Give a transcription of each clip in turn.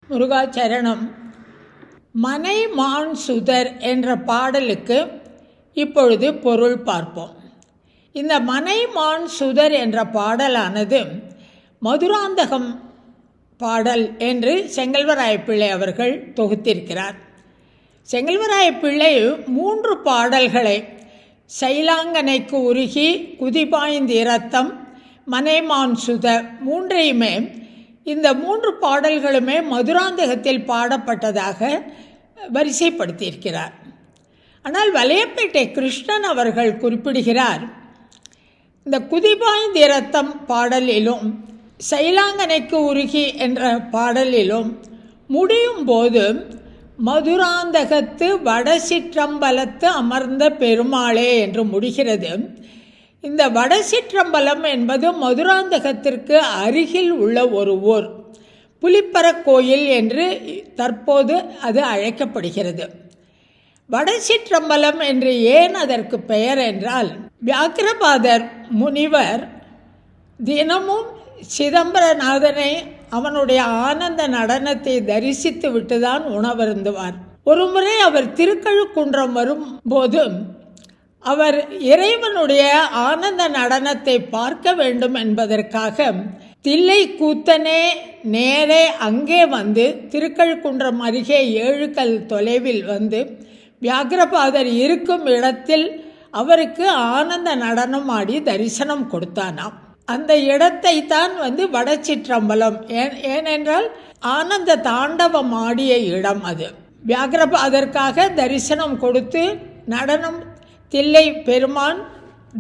முருகாச்சரணம். மனை மான் சுதர் என்ற பாடலுக்கு இப்பொழுது பொருள் பார்ப்போம். இந்த மனை மான் சுதர் என்ற பாடலானது மதுராந்தகம் பாடல் என்று செங்கல்வராயப்பிள்ளை அவர்கள் தொகுத்திருக்கிறார். செங்கல்வராயப்பிள்ளை 3 பாடல்களை சைலாங்கனைக்கு உருகி, குதிபாய்ந்திரத்தம், மனைமான் சுத 3ஐயுமே இந்த 3 பாடல்களுமே மதுராந்தகத்தில் பாடப்பட்டதாக வரிசைப்படுத்தியிருக்கிறார். ஆனால் வலையப்பேட்டை கிருஷ்ணன் அவர்கள் குறிப்பிடுகிறார், இந்த குதிபாய்ந்திரத்தம் பாடலிலும் சைலாங்கனைக்கு உருகி என்ற பாடலிலும் முடியும் போது மதுராந்தகத்து வடசிற்றம்பலத்து அமர்ந்த பெருமாளே என்று முடிகிறது. இந்த வடசிற்றம்பலம் என்பது மதுராந்தகத்திற்கு அருகில் உள்ள ஒரு ஊர், புலிப்பரக்கோயில் என்று தற்போது அது அழைக்கப்படுகிறது. வடசிற்றம்பலம் என்று ஏன் அதற்கு பெயர் என்றால், வியாக்கிரபாதர் முனிவர் தினமும் சிதம்பரநாதனை அவனுடைய ஆனந்த நடனத்தை தரிசித்து விட்டுதான் உணவருந்துவார். ஒருமுறை அவர் திருக்கழுக்குன்றம் வரும்போது அவர் இறைவனுடைய ஆனந்த நடனத்தை பார்க்க வேண்டும் என்பதற்காக தில்லை கூத்தனே நேரே அங்கே வந்து திருக்கழுக்குன்றம் அருகே 7 கல் தொலைவில் வந்து வியாக்கிரபாதர் இருக்கும் இடத்தில் அவருக்கு ஆனந்த நடனம் ஆடி தரிசனம் கொடுத்தானாம். அந்த இடத்தை தான் வடசிற்றம்பலம், ஏனென்றால் ஆனந்த தாண்டவம் ஆடிய இடம் அது. வியாக்கிரபாதற்காக தரிசனம் கொடுத்து நடனம் தில்லை பெருமான்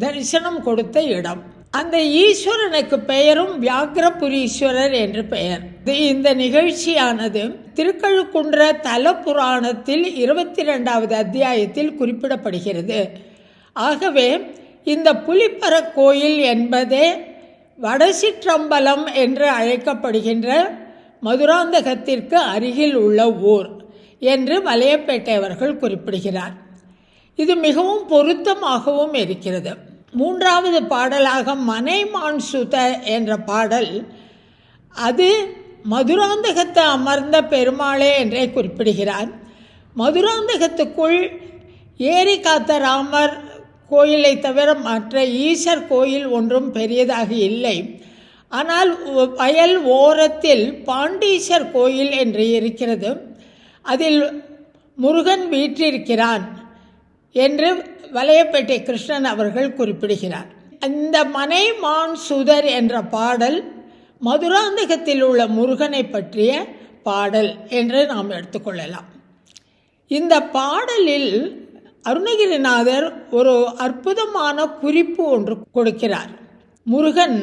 தரிசனம் கொடுத்த இடம். அந்த ஈஸ்வரனுக்கு பெயரும் வியாக்கிரபுரீஸ்வரர் என்று பெயர். இந்த நிகழ்ச்சியானது திருக்கழுக்குன்ற தல புராணத்தில் 22வது அத்தியாயத்தில் குறிப்பிடப்படுகிறது. ஆகவே இந்த புலிப்பரக்கோயில் என்பதே வடசிற்றம்பலம் என்று அழைக்கப்படுகின்ற மதுராந்தகத்திற்கு அருகில் உள்ள ஊர் என்று வலையப்பேட்டை அவர்கள் குறிப்பிடுகிறார். இது மிகவும் பொருத்தமாகவும் இருக்கிறது. 3வது பாடலாக மனைமான் சுத என்ற பாடல், அது மதுராந்தகத்தை அமர்ந்த பெருமாளே என்றே குறிப்பிடுகிறார். மதுராந்தகத்துக்குள் ஏரி காத்த ராமர் கோயிலை தவிர மற்ற ஈசர் கோயில் ஒன்றும் பெரியதாக இல்லை. ஆனால் வயல் ஓரத்தில் பாண்டீசர் கோயில் என்று இருக்கிறது. அதில் முருகன் வீற்றிருக்கிறான் என்று வலையப்பேட்டை கிருஷ்ணன் அவர்கள் குறிப்பிடுகிறார். இந்த மனை மான் சுதர் என்ற பாடல் மதுராந்தகத்தில் உள்ள முருகனை பற்றிய பாடல் என்று நாம் எடுத்துக்கொள்ளலாம். இந்த பாடலில் அருணகிரிநாதர் ஒரு அற்புதமான குறிப்பு ஒன்று கொடுக்கிறார். முருகன்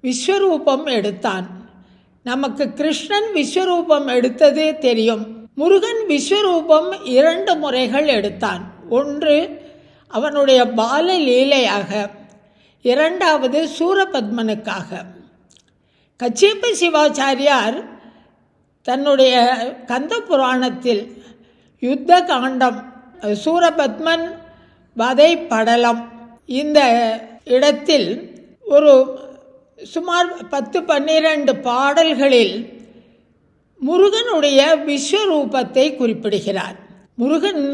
விஸ்வரூபம் எடுத்தான். நமக்கு கிருஷ்ணன் விஸ்வரூபம் எடுத்தது தெரியும். முருகன் விஸ்வரூபம் 2 முறைகள் எடுத்தான். ஒன்று அவனுடைய பால லீலையாக, 2வது சூரபத்மனுக்காக. கச்சியப்ப சிவாச்சாரியார் தன்னுடைய கந்த புராணத்தில் யுத்த காண்டம், சூரபத்மன் வதை படலம், இந்த இடத்தில் ஒரு சுமார் 10-12 பாடல்களில் முருகனுடைய விஸ்வரூபத்தை குறிப்பிடுகிறார். முருகன்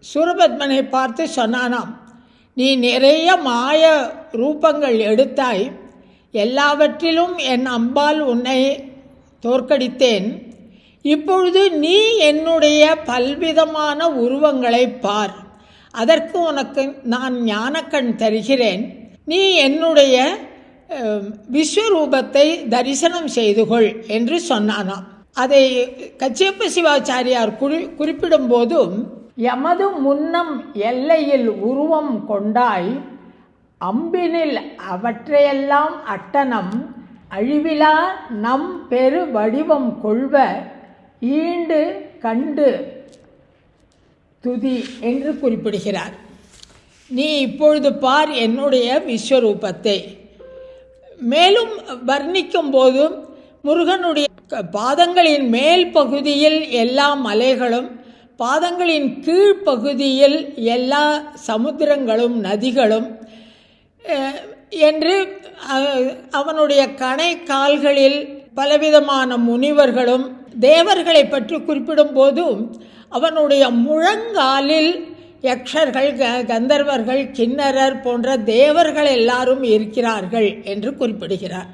சூரபத்மனை பார்த்து சொன்னானாம், நீ நிறைய மாய ரூபங்கள் எடுத்தாய், எல்லாவற்றிலும் என் அம்பால் உன்னை தோற்கடித்தேன். இப்பொழுது நீ என்னுடைய பல்விதமான உருவங்களை பார், அதற்கு உனக்கு நான் ஞானக்கண் தருகிறேன். நீ என்னுடைய விஸ்வரூபத்தை தரிசனம் செய்து கொள் என்று சொன்னானாம். அதை கச்சியப்ப சிவாச்சாரியார் குறிப்பிடும் போதும், எமது முன்னம் எல்லையில் உருவம் கொண்டாய், அம்பினில் அவற்றையெல்லாம் அட்டனம், அழிவிலா நம் பெரு வடிவம் கொள்வ ஈண்டு கண்டு துதி என்று குறிப்பிடுகிறார். நீ இப்பொழுது பார் என்னுடைய விஸ்வரூபத்தை. மேலும் வர்ணிக்கும் போதும் முருகனுடைய பாதங்களின் மேல் பகுதியில் எல்லா மலைகளும், பாதங்களின் கீழ்ப்பகுதியில் எல்லா சமுத்திரங்களும் நதிகளும் என்று அவனுடைய கணை கால்களில் பலவிதமான முனிவர்களும் தேவர்களை பற்றி குறிப்பிடும்போது அவனுடைய முழங்காலில் யக்ஷர்கள், கந்தர்வர்கள், கிண்ணறர் போன்ற தேவர்கள் எல்லாரும் இருக்கிறார்கள் என்று குறிப்பிடுகிறார்.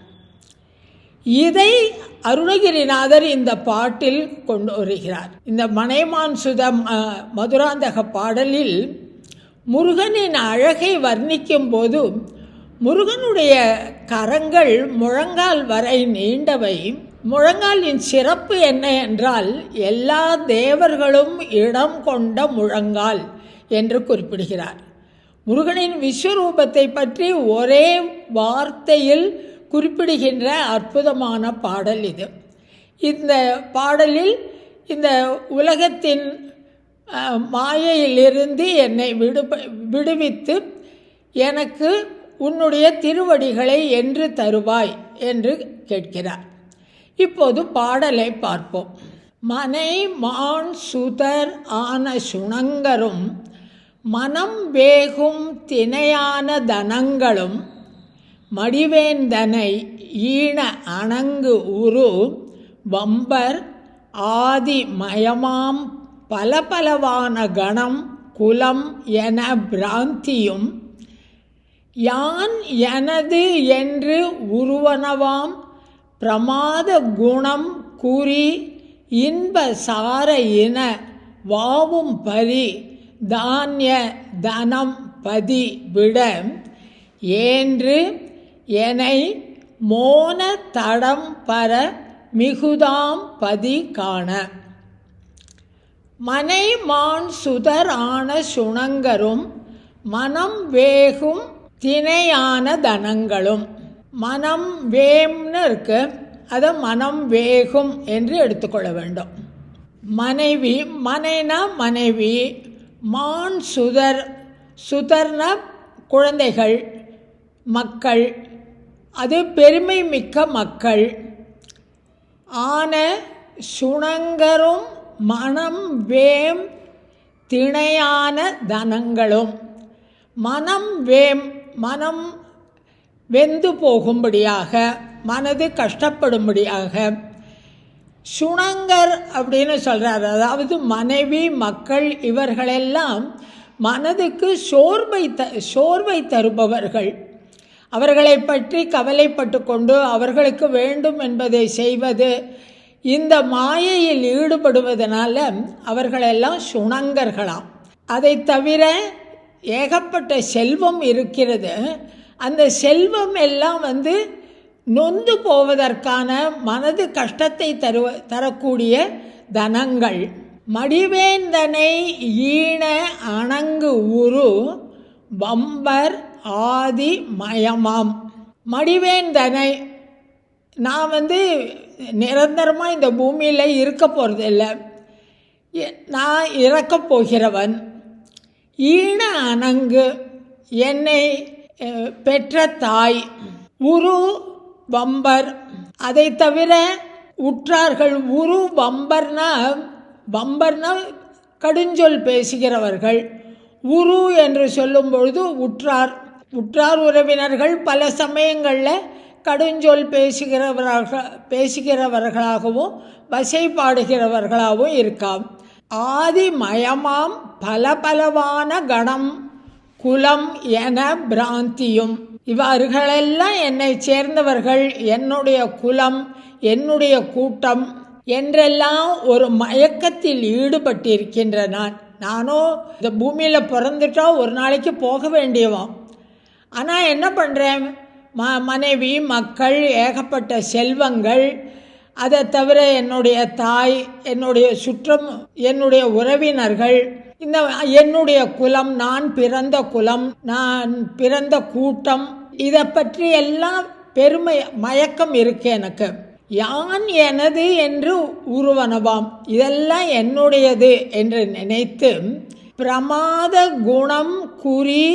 இதை அருணகிரிநாதர் இந்த பாட்டில் கொண்டு வருகிறார். இந்த மனைமான் சுத மதுராந்தக பாடலில் முருகனின் அழகை வர்ணிக்கும் போது முருகனுடைய கரங்கள் முழங்கால் வரை நீண்டவை. முழங்காலின் சிறப்பு என்ன என்றால் எல்லா தேவர்களும் இடம் கொண்ட முழங்கால் என்று குறிப்பிடுகிறார். முருகனின் விஸ்வரூபத்தை பற்றி ஒரே வார்த்தையில் குறிப்பிடுகின்ற அற்புதமான பாடல் இது. இந்த பாடலில் இந்த உலகத்தின் மாயையிலிருந்து என்னை விடுவித்து எனக்கு உன்னுடைய திருவடிகளை என்று தருவாய் என்று கேட்கிறார். இப்போது பாடலை பார்ப்போம். மனை மான் சுதர் ஆன சுணங்கரும் மனம் வேகும் திணையான தனங்களும் மடிவேந்தனை ஈன அணங்கு உரு வம்பர் ஆதி மயமாம் பலபலவான கணம் குலம் என பிராந்தியும் யான் எனது என்று உருவனவாம் பிரமாத குணம் கூறி இன்ப சார இன வாவும் பரி தானிய தனம் பதி விட ஏன்று எனை மோன தடம் பர மிகுதாம் பதி காண. மனை மான் சுதர் ஆன சுணங்கரும் மனம் வேகும் திணையான தனங்களும். மனம் வேம்னு இருக்கு, அதை மனம் வேகும் என்று எடுத்துக்கொள்ள வேண்டும். மனைவி, மனைனா மனைவி, மான் சுதர், சுதர்னா குழந்தைகள், மக்கள், அது பெருமை மிக்க மக்கள். ஆன சுணங்கரும் மனம் வேம் திணையான தனங்களும். மனம் வேம், மனம் வெந்து போகும்படியாக, மனது கஷ்டப்படும்படியாக. சுணங்கர் அப்படின்னு சொல்கிறார், அதாவது மனைவி, மக்கள் இவர்களெல்லாம் மனதுக்கு சோர்வை தருபவர்கள். அவர்களை பற்றி கவலைப்பட்டு கொண்டு அவர்களுக்கு வேண்டும் என்பதை செய்வது, இந்த மாயையில் ஈடுபடுவதனால அவர்களெல்லாம் சுணங்கர்களாம். அதை தவிர ஏகப்பட்ட செல்வம் இருக்கிறது. அந்த செல்வம் எல்லாம் நொந்து போவதற்கான மனது கஷ்டத்தை தரக்கூடிய தனங்கள். மடிவேந்தனை ஈன அணங்கு உரு வம்பர் ஆதி மயமாம். மடிவேந்தனை, நான் நிரந்தரமாக இந்த பூமியில் இருக்க போகிறதில்லை, நான் இறக்கப் போகிறவன். ஈன அணங்கு, என்னை பெற்ற தாய். உரு வம்பர், அதை தவிர உற்றார்கள். உரு வம்பர்னா கடுஞ்சொல் பேசுகிறவர்கள். உரு என்று சொல்லும் பொழுது உற்றார் உறவினர்கள் பல சமயங்களில் கடுஞ்சொல் பேசுகிறவர்களாகவும் வசைப்பாடுகிறவர்களாகவும் இருக்காம். ஆதி மயமாம் பலபலவான கணம் குலம் என பிராந்தியும். இவர்களெல்லாம் என்னை சேர்ந்தவர்கள், என்னுடைய குலம், என்னுடைய கூட்டம் என்றெல்லாம் ஒரு மயக்கத்தில் ஈடுபட்டிருக்கின்ற நானோ இந்த பூமியில் பிறந்துட்டா ஒரு நாளைக்கு போக வேண்டியவன். ஆனால் என்ன பண்ணுறேன், மனைவி, மக்கள், ஏகப்பட்ட செல்வங்கள், அதை தவிர என்னுடைய தாய், என்னுடைய சுற்றம், என்னுடைய உறவினர்கள், இந்த என்னுடைய குலம், நான் பிறந்த குலம், நான் பிறந்த கூட்டம், இதை பற்றி எல்லாம் பெருமை மயக்கம் இருக்கு எனக்கு. யான் எனது என்று உருவனவாம், இதெல்லாம் என்னுடையது என்று நினைத்து பிரமாத குணம் குறி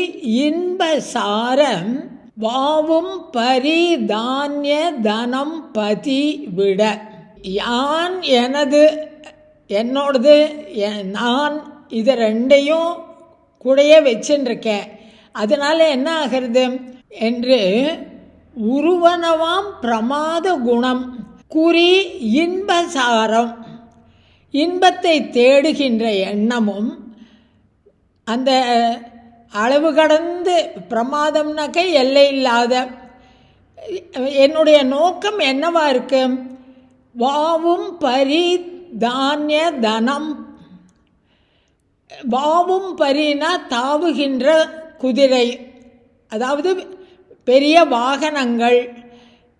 இன்ப சாரம் வாவும் பரி தானிய தனம் பதி விட. யான் எனது, என்னோடது, நான், இது ரெண்டையும் கூடைய வச்சுருக்கேன். அதனால என்ன ஆகிறது என்று உருவனவாம் பிரமாத குணம், குறி இன்பசாரம், இன்பத்தை தேடுகின்ற எண்ணமும், அந்த அளவு கடந்து பிரமாதம்னாக்க எல்லை இல்லாத என்னுடைய நோக்கம் என்னவா இருக்கு? வாவும் பரி தானிய தனம். வாவும் பரினா தாவுகின்ற குதிரை, அதாவது பெரிய வாகனங்கள்,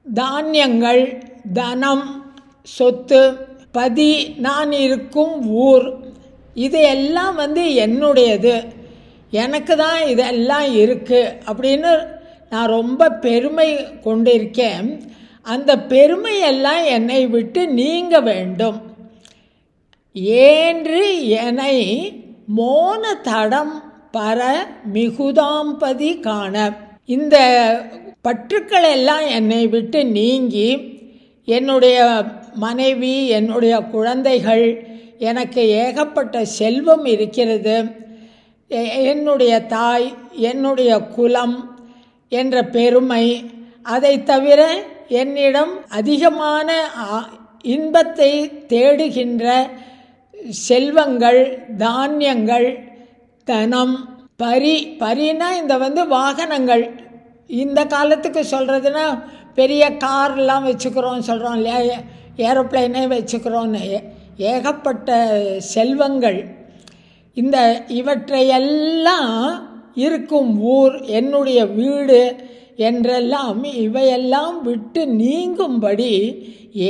தானியங்கள், தனம், சொத்து, பதி நான் இருக்கும் ஊர், இது எல்லாம் என்னுடையது, எனக்கு தான் இதெல்லாம் இருக்குது அப்படின்னு நான் ரொம்ப பெருமை கொண்டிருக்கேன். அந்த பெருமையெல்லாம் என்னை விட்டு நீங்க வேண்டும். ஏன்று என்னை மோன தடம் பர மிகுதாம்பதி காண. இந்த பற்றுக்கள் எல்லாம் என்னை விட்டு நீங்கி, என்னுடைய மனைவி, என்னுடைய குழந்தைகள், எனக்கு ஏகப்பட்ட செல்வம் இருக்கிறது, என்னுடைய தாய், என்னுடைய குலம் என்ற பெருமை, அதை தவிர என்னிடம் அதிகமான இன்பத்தை தேடுகின்ற செல்வங்கள், தானியங்கள், தனம், பரினா இந்த வாகனங்கள். இந்த காலத்துக்கு சொல்கிறதுனா பெரிய கார்லாம் வச்சுக்கிறோம் சொல்கிறோம் இல்லையா, ஏரோப்ளைனே வச்சுக்கிறோன்னு. ஏகப்பட்ட செல்வங்கள், இவற்றையெல்லாம் இருக்கும் ஊர், என்னுடைய வீடு என்றெல்லாம் இவையெல்லாம் விட்டு நீங்கும்படி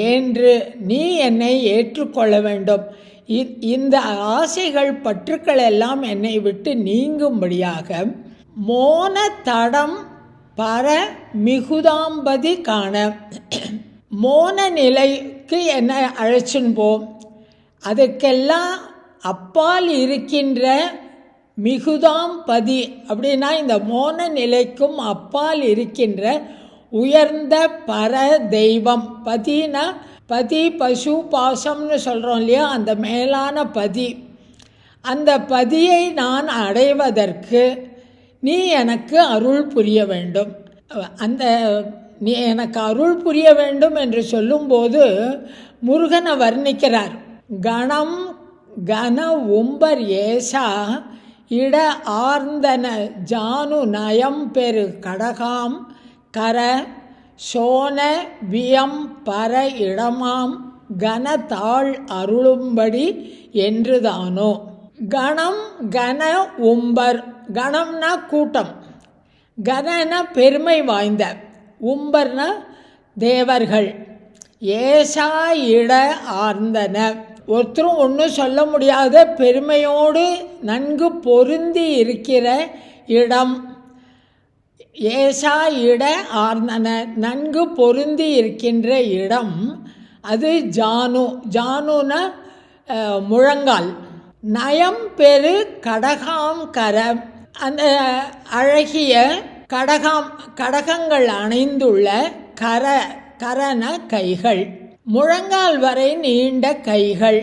என்று நீ என்னை ஏற்றுக்கொள்ள வேண்டும். இந்த ஆசைகள், பற்றுக்கள் எல்லாம் என்னை விட்டு நீங்கும்படியாக மோன தடம் பர மிகுதாம்பதி காண. மோன நிலைக்கு என்னை அழைச்சின்னு போ. அதுக்கெல்லாம் அப்பால் இருக்கின்ற மிகுதாம்பதி அப்படின்னா இந்த மோன நிலைக்கும் அப்பால் இருக்கின்ற உயர்ந்த பர தெய்வம். பதினா பதி, பசு, பாசம்னு சொல்கிறோம் இல்லையா, அந்த மேலான பதி. அந்த பதியை நான் அடைவதற்கு நீ எனக்கு அருள் புரிய வேண்டும். நீ எனக்கு அருள் புரிய வேண்டும் என்று சொல்லும்போது முருகனை வர்ணிக்கிறார். கணம் கன உம்பர் ஏசா இட ஆர்ந்தன ஜானு நயம் பெரு கடகாம் கர சோன வியம் பர இடமாம் கன தாழ் அருளும்படி என்றுதானோ. கணம் கன உம்பர், கணம்னா கூட்டம், கனனா பெருமை வாய்ந்த, உம்பர்னா தேவர்கள், ஏசா இட ஆர்ந்தன ஒருத்தரும் ஒன்றும் சொல்ல முடியாத பெருமையோடு நன்கு பொருந்தி இருக்கிற இடம். ஏசா இட ஆர்ந்தன நன்கு பொருந்தி இருக்கின்ற இடம், அது ஜானு. ஜானுனா முழங்கால். நயம் பெரு கடகாம் கர, அந்த அழகிய கடகங்கள் அணைந்துள்ள கரன கைகள், முழங்கால் வரை நீண்ட கைகள்.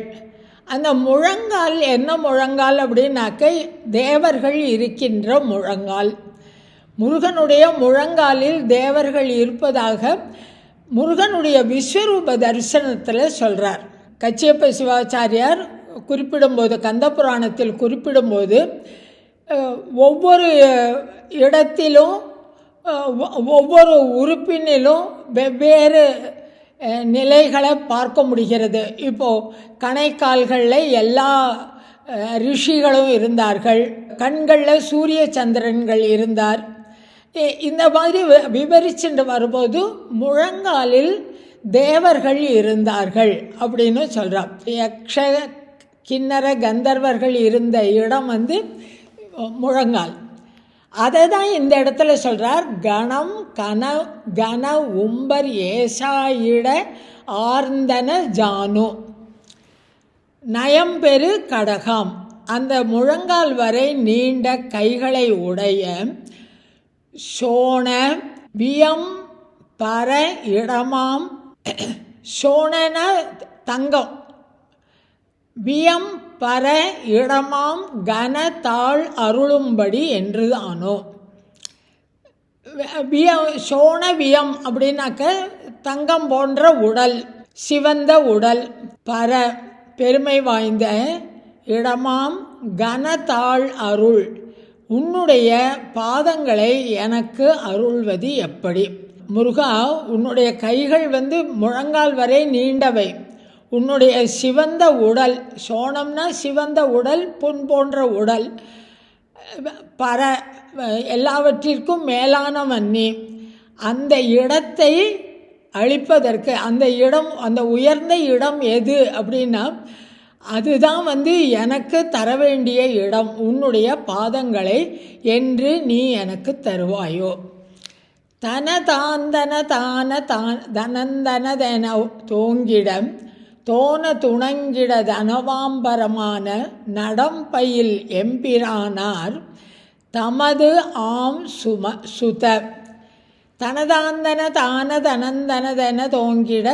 அந்த முழங்கால் என்ன முழங்கால் அப்படின்னாக்க தேவர்கள் இருக்கின்ற முழங்கால். முருகனுடைய முழங்காலில் தேவர்கள் இருப்பதாக முருகனுடைய விஸ்வரூப தரிசனத்தில் சொல்கிறார். கச்சியப்ப சிவாச்சாரியார் குறிப்பிடும்போது, கந்த புராணத்தில் குறிப்பிடும்போது, ஒவ்வொரு இடத்திலும் ஒவ்வொரு உறுப்பினிலும் வெவ்வேறு நிலைகளை பார்க்க முடிகிறது. இப்போது கணைக்கால்களில் எல்லா ரிஷிகளும் இருந்தார்கள், கண்களில் சூரிய சந்திரன்கள் இருந்தார். இந்த மாதிரி விவரிச்சுட்டு வரும்போது முழங்காலில் தேவர்கள் இருந்தார்கள் அப்படின்னு சொல்கிறார். யக்ஷ கிண்ணற கந்தர்வர்கள் இருந்த இடம் முழங்கால். அதை தான் இந்த இடத்துல சொல்கிறார். கணம் கன உம்பர் ஏசாயிட ஆர்ந்தன ஜானு நயம்பெரு கடகாம், அந்த முழங்கால் வரை நீண்ட கைகளை உடைய சோன வியம் பர இடமாம். சோனன தங்கம், வியம் பர இடமாம் கன தாழ் அருளும்படி என்றுதானோ. சோன வியம் அப்படின்னாக்க தங்கம் போன்ற உடல், சிவந்த உடல். பர பெருமை வாய்ந்த. இடமாம் கனதாள் அருள். உன்னுடைய பாதங்களை எனக்கு அருள்வது எப்படி? முருகா, உன்னுடைய கைகள் முழங்கால் வரை நீண்டவை. உன்னுடைய சிவந்த உடல், சோனம்னா சிவந்த உடல், பொன் போன்ற உடல். பர எல்லாவற்றிற்கும் மேலானவன் நீ. அந்த இடத்தை அழிப்பதற்கு, அந்த இடம், அந்த உயர்ந்த இடம் எது அப்படின்னா அதுதான் எனக்கு தர வேண்டிய இடம், உன்னுடைய பாதங்களை என்று நீ எனக்கு தருவாயோ? தனதாந்தன தான தனந்தனதென தோங்கிடம் தோன துணங்கிட தனவாம்பரமான நடம்பயில் எம்பிரானார் தமது ஆம் சுத. தனதாந்தன தான தனந்தனதென தோங்கிட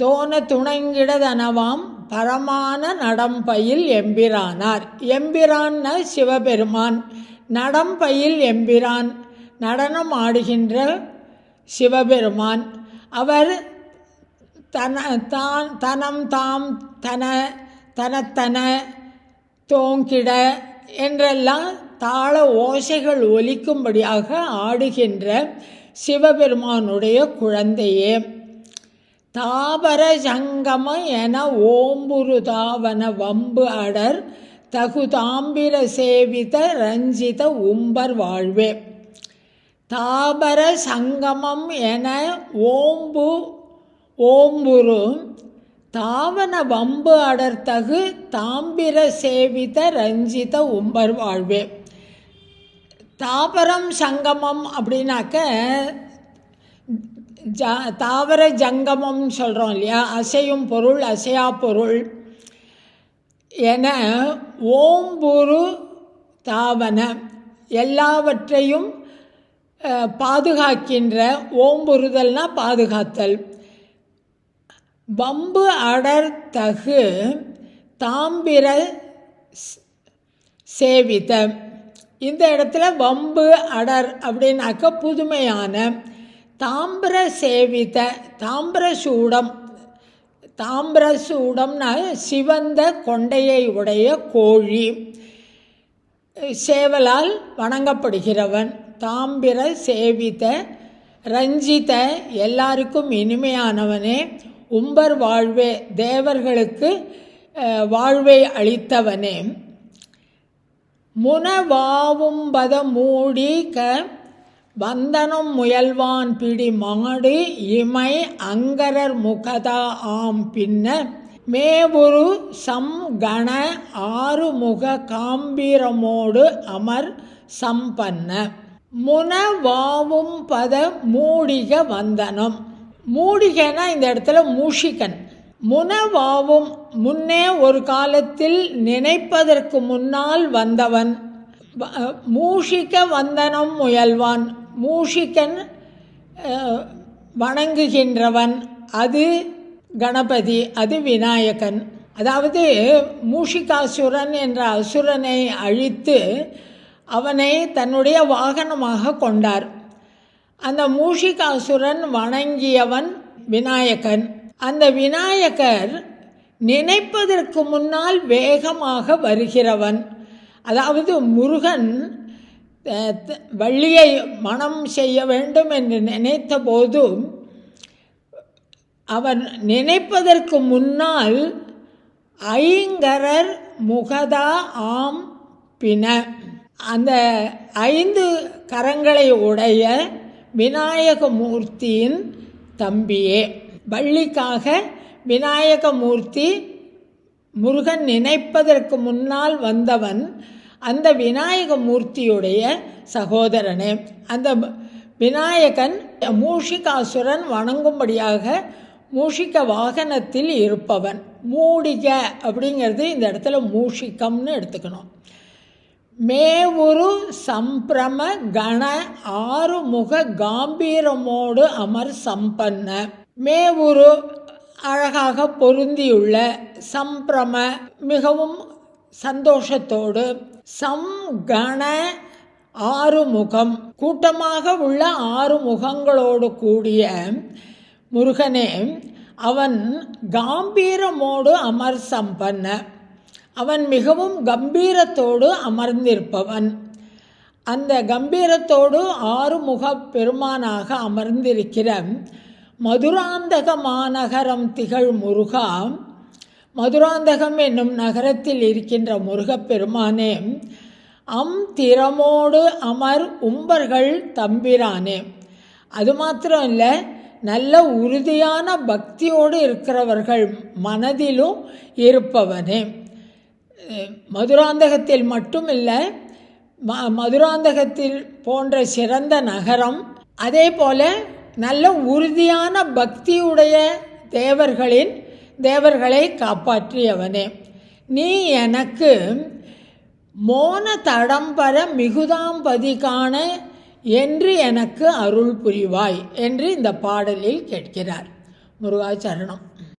தோன துணங்கிட தனவாம் பரமான நடம்பயில் எம்பிரானார். எம்பிரான்னா சிவபெருமான், நடம்பயில் எம்பிரான் நடனம் ஆடுகின்ற சிவபெருமான். அவர் தனம் தாம் தன தனத்தன தோங்கிட என்றெல்லாம் தாள ஓசைகள் ஒலிக்கும்படியாக ஆடுகின்ற சிவபெருமானுடைய குழந்தையே. தாபர ஜங்கம என ஓம்புரு தாவன வம்பு அடர் தகுதாம்பிர சேவித ரஞ்சித உம்பர் வாழ்வே. தாபர சங்கமம் என ஓம்புரு தாவன வம்பு அடர்த்தகு தாம்பிர சேவித ரஞ்சித உம்பர் வாழ்வே. தாபரம் சங்கமம் அப்படின்னாக்க தாவர ஜங்கமம் சொல்கிறோம் இல்லையா, அசையும் பொருள் அசையா பொருள் என ஓம்புரு தாவன எல்லாவற்றையும் பாதுகாக்கின்ற. ஓம்புறுதல்னா பாதுகாத்தல். வம்பு அடர்த்தகு தாம்பிர சேவித. இந்த இடத்துல வம்பு அடர் அப்படின்னாக்க புதுமையான. தாம்பிர சேவித தாம்பிரசூடம். தாம்பிரசூடம்னா சிவந்த கொண்டையை உடைய கோழி, சேவலால் வணங்கப்படுகிறவன். தாம்பிர சேவித ரஞ்சித எல்லாருக்கும் இனிமையானவனே. உம்பர் வாழ்வே தேவர்களுக்கு வாழ்வை அளித்தவனே. முனவாவும்பத மூடி வந்தனம் முயல்வான் பிடி மாடு இமை அங்கரர் முகதா ஆம் பின்ன மேவுரு சம்கண ஆறுமுக காம்பீரமோடு அமர் சம்பன்ன. முனவாவும் பத மூடிக வந்தனம். மூடிகனா இந்த இடத்துல மூஷிகன். முனவாவும் முன்னே ஒரு காலத்தில் நினைப்பதற்கு முன்னால் வந்தவன். மூஷிக வந்தனம் முயல்வான், மூஷிகன் வணங்குகின்றவன். அது கணபதி, அது விநாயகன். அதாவது மூஷிகாசுரன் என்ற அசுரனை அழித்து அவனை தன்னுடைய வாகனமாக கொண்டார். அந்த மூஷிகாசுரன் வணங்கியவன் விநாயகன். அந்த விநாயகர் நினைப்பதற்கு முன்னால் வேகமாக வருகிறவன். அதாவது முருகன் வள்ளியை மணம் செய்ய வேண்டும் என்று நினைத்த போது அவன் நினைப்பதற்கு முன்னால் ஐங்கரர் முகதா ஆம் பின அந்த 5 கரங்களை உடைய விநாயகமூர்த்தியின் தம்பியே. வள்ளிக்காக விநாயகமூர்த்தி முருகன் நினைப்பதற்கு முன்னால் வந்தவன். அந்த விநாயகமூர்த்தியுடைய சகோதரனே. அந்த விநாயகன் மூஷிகாசுரன் வணங்கும்படியாக மூஷிக வாகனத்தில் இருப்பவன். மூடிக அப்படிங்கிறது இந்த இடத்துல மூஷிகம்னு எடுத்துக்கணும். மேவுரு சம்பிரம கண ஆறுமுக காம்பீரமோடு அமர் சம்பன்ன. மேவுரு அழகாக பொருந்தியுள்ள, சம்பிரம மிகவும் சந்தோஷத்தோடு, சம்கண ஆறுமுகம் கூட்டமாக உள்ள 6 முகங்களோடு கூடிய முருகனே. அவன் காம்பீரமோடு அமர் சம்பன்ன, அவன் மிகவும் கம்பீரத்தோடு அமர்ந்திருப்பவன். அந்த கம்பீரத்தோடு ஆறுமுக பெருமானாக அமர்ந்திருக்கிற மதுராந்தக மாநகரம் திகழ் முருகா, மதுராந்தகம் என்னும் நகரத்தில் இருக்கின்ற முருகப்பெருமானே, திறமோடு அமர் உம்பர்கள் தம்பிரானே, அது மாத்திரம் இல்லை, நல்ல உறுதியான பக்தியோடு இருக்கிறவர்கள் மனதிலும் இருப்பவனே. மதுராந்தகத்தில் மட்டும் இல்லை, மதுராந்தகத்தில் போன்ற சிறந்த நகரம், அதே போல நல்ல உறுதியான பக்தியுடைய தேவர்களை காப்பாற்றியவனே. நீ எனக்கு மோன தடம்பர மிகுதாம்பதி காண என்று எனக்கு அருள் புரிவாய் என்று இந்த பாடலில் கேட்கிறார். முருகாச்சரணம்.